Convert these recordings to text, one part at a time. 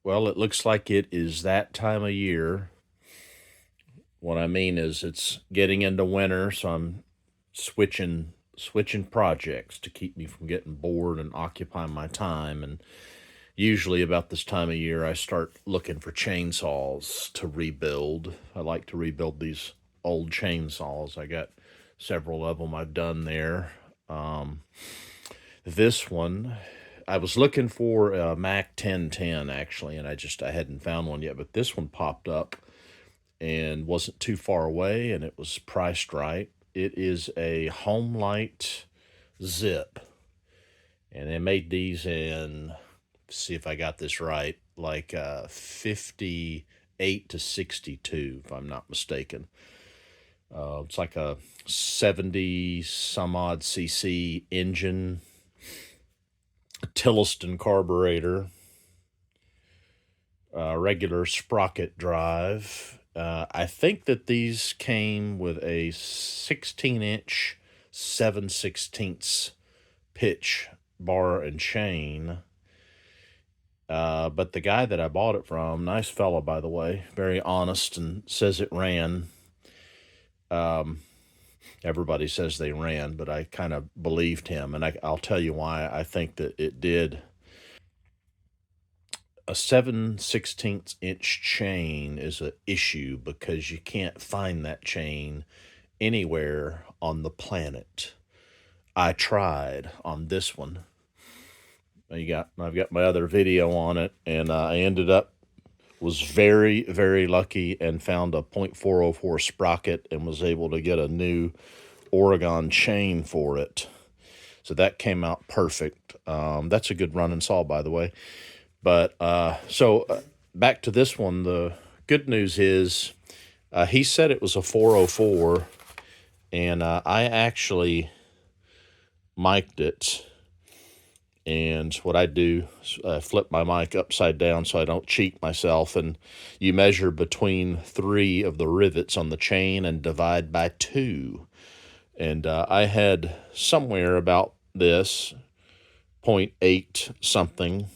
Well, it looks like it is that time of year. What I mean is it's getting into winter, so I'm switching projects to keep me from getting bored and occupying my time. And usually about this time of year, I start looking for chainsaws to rebuild. I like to rebuild these old chainsaws. I got several of them I've done there. Um, this one, I was looking for a Mac 1010 actually, and I hadn't found one yet, but this one popped up and wasn't too far away, and it was priced right. It is a Homelite Zip, and they made these in, see if I got this right, like 58 to 62, if I'm not mistaken. It's like a 70 some odd cc engine, Tilliston carburetor, regular sprocket drive. I think that these came with a 16-inch 7/16 pitch bar and chain. But the guy that I bought it from, nice fella by the way, very honest, and says it ran. Um, Everybody says they ran, but I kind of believed him, and I'll tell you why I think that it did. A 7/16 inch chain is an issue because you can't find that chain anywhere on the planet. I tried on this one. I've got my other video on it, and I ended up was very very lucky and found a .404 sprocket and was able to get a new Oregon chain for it. So that came out perfect. That's a good running saw, by the way. But back to this one. The good news is he said it was a 404, and I actually mic'd it. And what I do is flip my mic upside down so I don't cheat myself. And you measure between 3 of the rivets on the chain and divide by 2. And I had somewhere about this .8 something,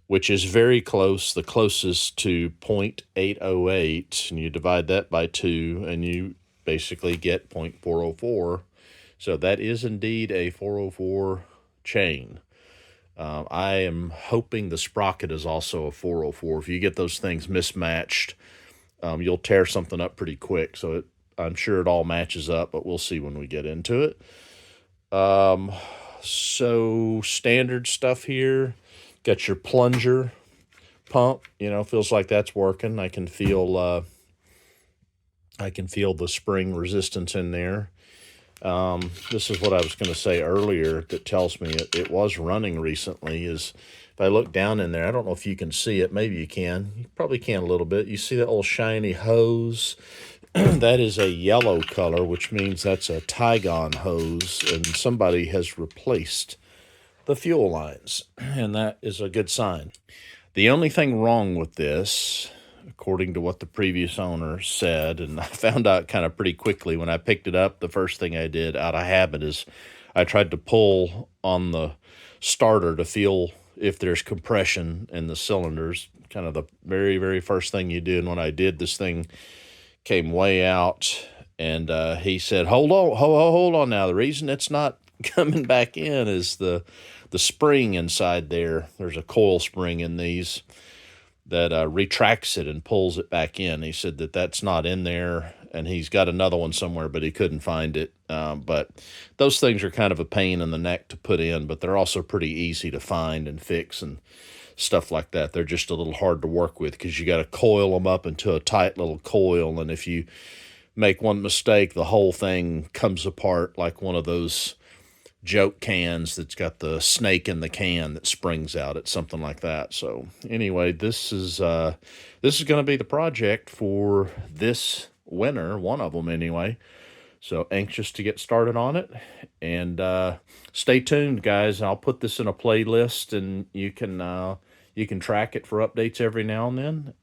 which is very close, the closest to .808, and you divide that by 2, and you basically get .404. So that is indeed a 404 chain. I am hoping the sprocket is also a 404. If you get those things mismatched, you'll tear something up pretty quick. So I'm sure it all matches up, but we'll see when we get into it. So standard stuff here. Got your plunger pump. Feels like that's working. I can feel the spring resistance in there. This is what I was going to say earlier that tells me it was running recently. Is if I look down in there, I don't know if you can see it. Maybe you can. You probably can a little bit. You see that little shiny hose? That is a yellow color, which means that's a Tygon hose, and somebody has replaced the fuel lines, and that is a good sign. The only thing wrong with this, according to what the previous owner said, and I found out kind of pretty quickly when I picked it up, the first thing I did out of habit is I tried to pull on the starter to feel if there's compression in the cylinders, kind of the very, very first thing you do. And when I did, this thing came way out, and he said, hold on now. The reason it's not coming back in is the spring inside there. There's a coil spring in these that retracts it and pulls it back in. He said that that's not in there, and he's got another one somewhere, but he couldn't find it. But those things are kind of a pain in the neck to put in, but they're also pretty easy to find and fix and stuff like that. They're just a little hard to work with because you got to coil them up into a tight little coil, and if you make one mistake, the whole thing comes apart like one of those joke cans that's got the snake in the can that springs out. It's something like that. So anyway, this is going to be the project for this winter, one of them anyway. So anxious to get started on it, and stay tuned, guys. I'll put this in a playlist, and you can track it for updates every now and then.